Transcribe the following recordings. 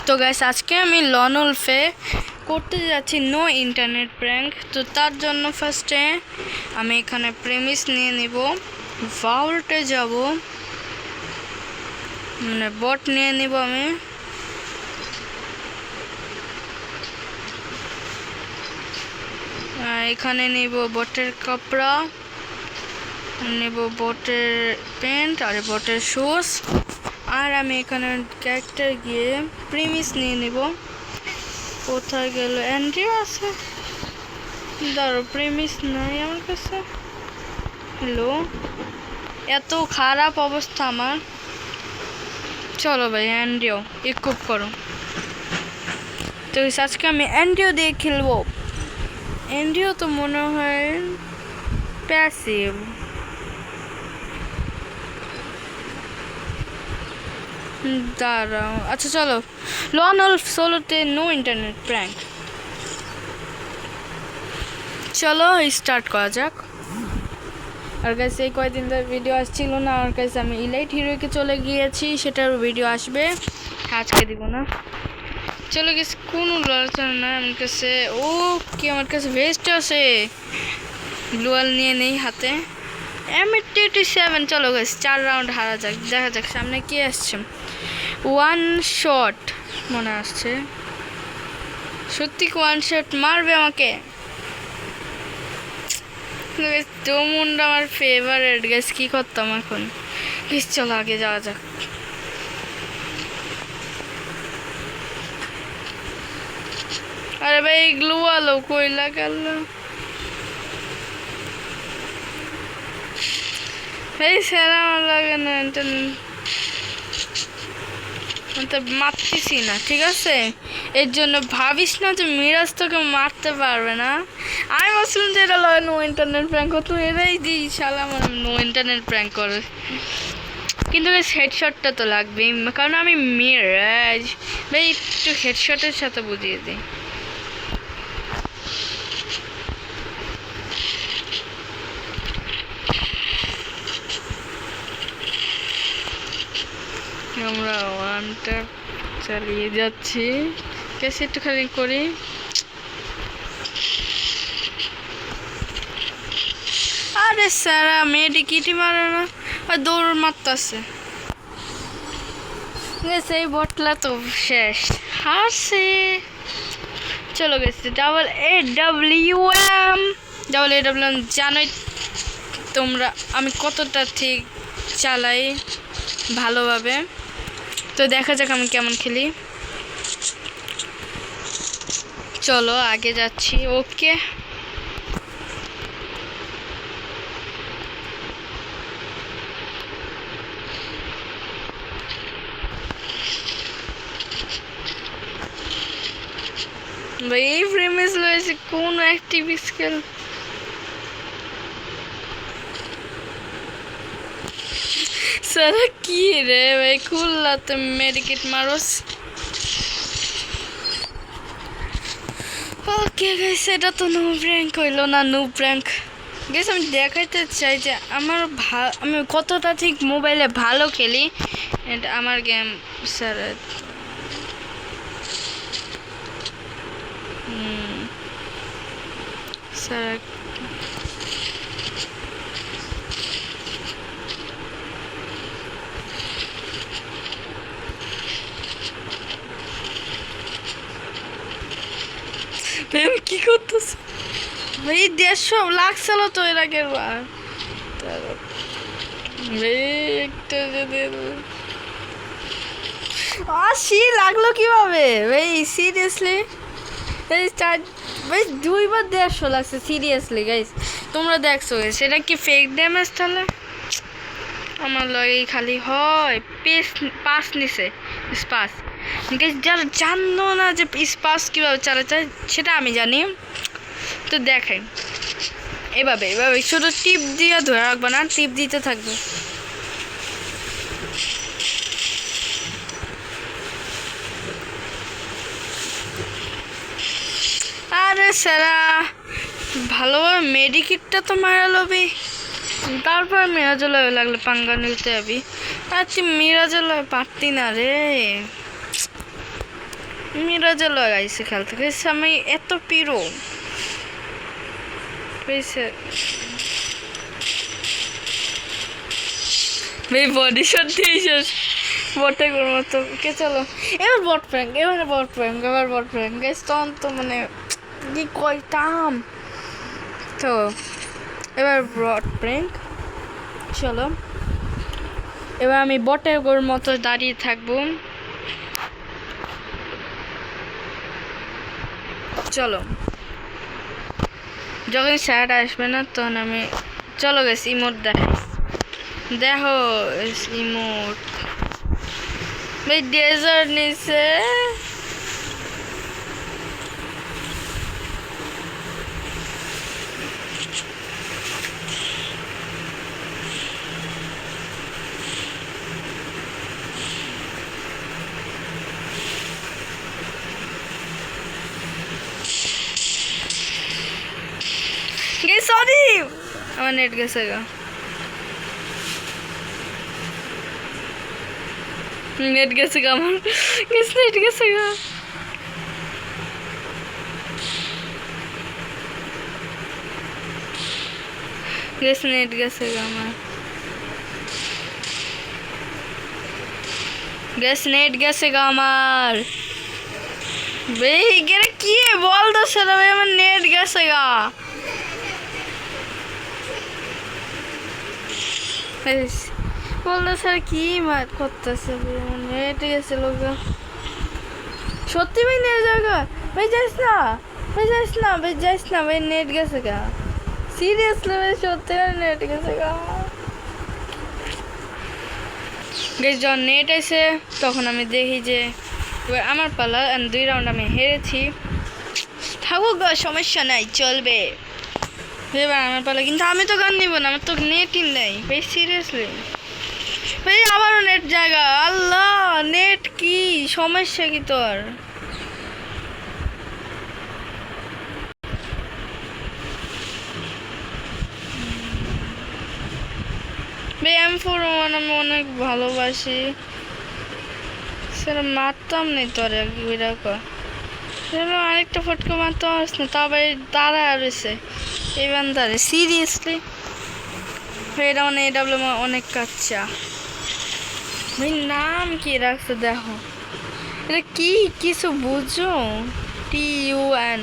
তো গাইস আজকে আমি লন উলফে করতে যাচ্ছি নো ইন্টারনেট প্র্যাঙ্ক। তো তার জন্য ফার্স্টে আমি এখানে প্রেমিস নিয়ে নিব, ভাউল্টে যাব, মানে বট নিয়ে নিব আমি। এখানে নিব বটের কাপড়া, নেব বটের প্যান্ট আর বটের শুজ। আর আমি এখানে ক্যারেক্টার গিয়ে প্রিমিস নিয়ে নেব। কোথায় গেল? অ্যান্ড্রিও আছে, দাঁড়ো, প্রিমিস নাই আমার কাছে। হ্যালো, এত খারাপ অবস্থা আমার। চলো ভাই অ্যান্ড্রিও ইকুপ করো। তো আজকে আমি অ্যান্ড্রিও দিয়ে খেলবো। অ্যান্ড্রিও তো মনে হয় প্যাসিভ। দাঁড়াও, আচ্ছা চলো লন উলফ সোলোতে নো ইন্টারনেট প্র্যাঙ্ক। চলো স্টার্ট করা যাক। আর কাছে এই কয়েকদিন ধরে ভিডিও আসছিল না, আর কাছে আমি ইলাইট হিরোকে চলে গিয়েছি, সেটার ভিডিও আসবে, আজকে দিব না। চলে গেছে কোন লড়াচড়া না আমার কাছে। ও কি, আমার কাছে ভেস্ট আছে, গ্লুয়াল নিয়ে নেই হাতে। M87। চলো গেছে 4 রাউন্ড হারা যাক, দেখা যাক সামনে কি আসছে। ওয়ান শট মনে আসছে, সত্যি ওয়ান শট মারবে আমাকে। ডোমুন্ড আমার ফেভারিট গেস, কি করতাম এখন। গেস চলো আগে যাওয়া যাক। আরে ভাই গ্লু আলো কইলা গেল। এই সেরা আমার লাগে না, মারতেছি না, ঠিক আছে? এর জন্য ভাবিস না যে মিরাজ তোকে মারতে পারবে না। আমি ভাবছিলাম যে এটা নো ইন্টারনেট প্র্যাঙ্ক হতো, এরাই দিই শালা আমার নো ইন্টারনেট প্র্যাঙ্ক করে। কিন্তু হেডশটটা তো লাগবেই, কারণ আমি মিরাজ ভাই। একটু হেডশটের সাথে বুঝিয়ে দিই। আমরা ওয়ানটা চালিয়ে যাচ্ছি, কেসে একটুখানি করি। আরে সারা মেডিকিটি মারে না, আর দৌড় মারতেছে। সেই বটলা তো শেষ, হারছে। চলো গেছে AWM। জানোই তোমরা আমি কতটা ঠিক চালাই ভালোভাবে। তো দেখা যাক আমি কেমন খেলি। চলো আগে যাচ্ছি। ওকে, ভাই এই প্রেমিস রয়েছে কোন অ্যাক্টিভ স্কিল। সারা কি রে ভাই, খুললাতে মেডিকেট মারোস। ওকে গাইস, এটা তো নো প্র্যাঙ্ক হইলো না, নো প্র্যাঙ্ক গাইস। আমি দেখাইতে চাই যে আমি কতটা ঠিক মোবাইলে ভালো খেলি। এটা আমার গেম স্যার। স্যার কি করতেছে ভাই? 150 লাখ ছিল তো এর আগের বার। আশি লাগলো কিভাবে ভাই? সিরিয়াসলি ভাই 2বার 150 লাগছে, সিরিয়াসলি গাইস। তোমরা দেখছো সেটা কি ফেক ড্যামেজ? তাহলে আমার লাগে খালি হয় পাস নিছে স্পাস। যারা জানো না যে স্পাস কীভাবে চালাতে চায় সেটা আমি জানি। তো দেখাই এভাবে এভাবে শুধু টিপ দিয়ে ধরে রাখবে না, টিপ দিতে থাকবে। আরে সারা ভালোভাবে মেডিকিটটা তো মারা লবি, তারপর মিরাজলে লাগলে পাঙ্গা নিতে যাবি। আর তুই মিরাজলে পারতি না রে। মিরাজে লাগাইছে খেলতে গেছে আমি এত পিরো পেয়েছে ভাই বডি শট দিয়ে শেষ বটে করো মতো কে চলো এবার বট প্র্যাঙ্ক এবার বট প্র্যাঙ্ক গাইস তখন তো মানে কি কইতাম তো এবার বট প্র্যাঙ্ক চলো এবার আমি বটের গোর মতো দাঁড়িয়ে থাকবো চলো যখন স্যার আসবে না তখন আমি চলো গেছি ইমোট দেখো ইমোট ভাই ডেজার্ট নিছে সরি আমার নেট গেছে গা নেট গেছে গা আমার নেট গেছে গা নেট গেছে গা আমার নেট গেছে গা আমার ভাই গেলে কি বল তো সেটা ভাই আমার নেট গেছে গা বলতো স্যার কি মার করতেছে নেট গেছে লোক সত্যি ভাই নেট জায়গা ভাই যাইস না ভাই নেট গেছে গা সিরিয়াসলি ভাই সত্যি নেট গেছে গা যখন নেট এসে তখন আমি দেখি যে আমার পালা 2 রাউন্ড আমি হেরেছি থাকুক গা সমস্যা নাই চলবে এবার আমার পালা কিন্তু আমি তো গান নিব না আমার তো নেটই নেই ভাই সিরিয়াসলি ভাই আবারও নেট জায়গা আল্লাহ নেট কি সমস্যা কি তোর ভাই M4 আমি অনেক ভালোবাসি সেটা মারতাম নেই তোর আরেকটা ফটকে মারতে পারিস না তা ভাই দাঁড়া রয়েছে এই বান্দারে সিরিয়াসলি এটা মানে এডাব্লিউ অনেক কাচ্চা ভাই নাম কি রাখছে দেখো এটা কি কিছু বুঝো TUN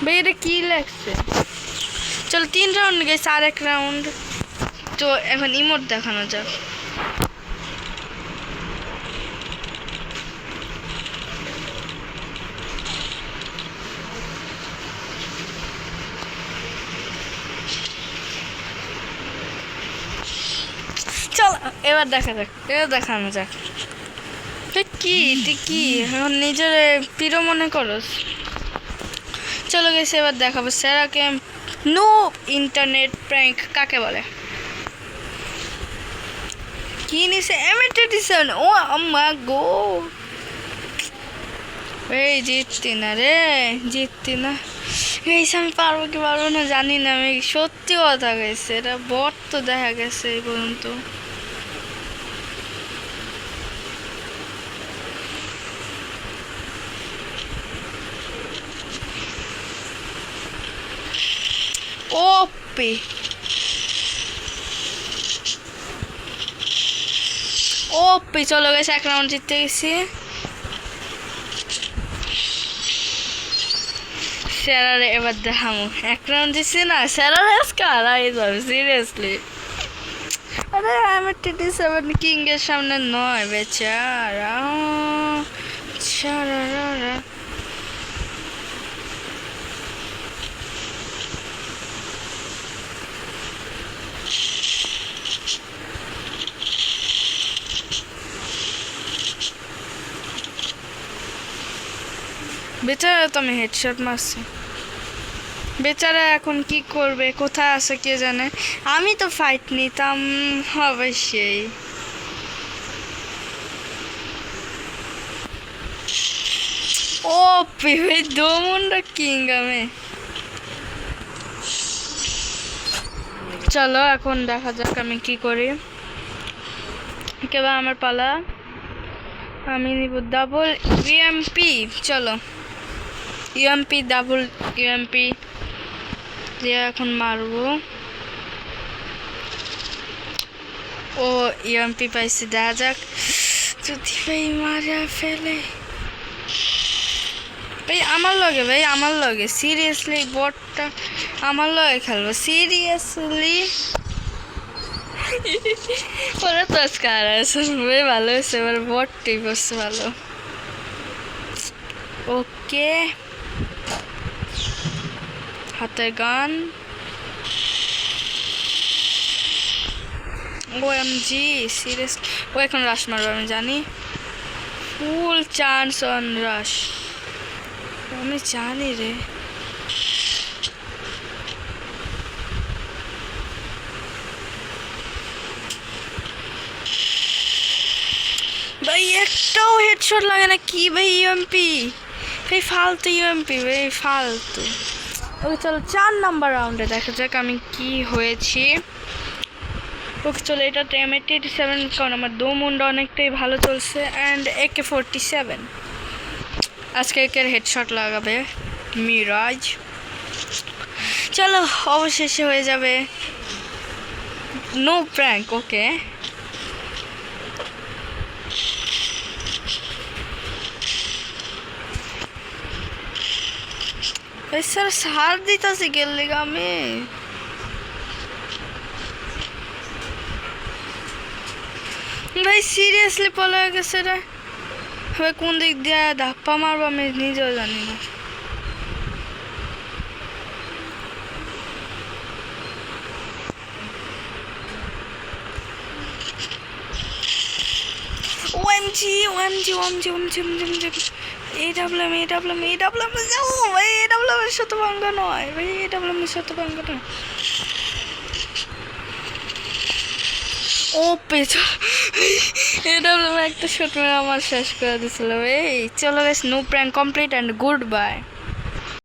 ভাই এটা কি লাগছে চল 3 রাউন্ড গেছে আর 1 রাউন্ড তো এখন ইমোট দেখানো যাক চল এবার দেখানো যাক তুই কি এখন নিজের প্রিয় মনে করস চলো গেছে এবার দেখাবো সেরাকে নো ইন্টারনেট প্র্যাঙ্ক কাকে বলে কি নিছে এমিটেশন ও আম্মা গো এই জিততি না এই আমি পারবো কি পারবো না জানি না আমি সত্যি কথা গেছে এটা বট তো দেখা গেছে এই পর্যন্ত ওপি চলো গেছে 1 রাউন্ড জিততে গেছি স্যারারে এবার দেখামো 1 রাউন্ড জিতছি না স্যারারে আজকে হারাই যাবে সিরিয়াসলি আরে আমি TT7 কিং এর সামনে নয় বেচারা ছাড়া বেচারা তো আমি হেডশট মারছি বেচারা এখন কি করবে কোথায় আছে কে জানে আমি তো ফাইট নিতাম অবশ্যই পিভে দমুন্ডা কিং আমি চলো এখন দেখা যাক আমি কি করি এবার আমার পালা আমি নিব ডাবল ইউএমপি। চলো ইউএমপি, ডাবল ইউএমপি দিয়ে এখন মারবো। ও ইউএমপি পাইছি, দেখা যাক যদি ভাই মারা ফেলে। ভাই আমার লগে সিরিয়াসলি বটটা আমার লগে খেলবো সিরিয়াসলি। ওরা তো আজকে আর আসবে, ভালো হয়েছে, এবার বটটাই বসছে ভালো। ওকে হাতের গান, ওএমজি সিরিয়াস। ও এখন রাশ মারবে আমি জানি, ফুল চান্স অন রাশ, আমি জানি রে। ভাই একটাও হেডশট লাগে না কি ভাই ইউএমপি, ভাই ফালতু ইউএমপি, ভাই ফালতু। ওকে চলো 4 নাম্বার রাউন্ডে দেখা যাক আমি কি হয়েছি। ওকে চলো এটা M87, কারণ আমার দো মুন্ডা অনেকটাই ভালো চলছে, অ্যান্ড AK-47 আজকে একের হেডশট লাগাবে মিরাজ। চলো অবশেষে হয়ে যাবে নো প্র্যাঙ্ক। ওকে স্যার সার দিতেছি গেলে আমি। ভাই সিরিয়াসলি পলে গেছে রে, ভাই কোন দিক দিয়ে ধাপ্পা মারবো আমি নিজেও জানি না। OMG OMG OMG OMG OMG AWM যাও ভাই, এডাব্লিউএম এর শত ভাঙ্গা নয় ভাই, এডাব্লিউএম এর শত ভাঙ্গা না। ও পেছন এডাব্লিউএম একটা শট মেরে আমার শেষ করে দিছিল। এই চলো guys, no prank complete and good bye.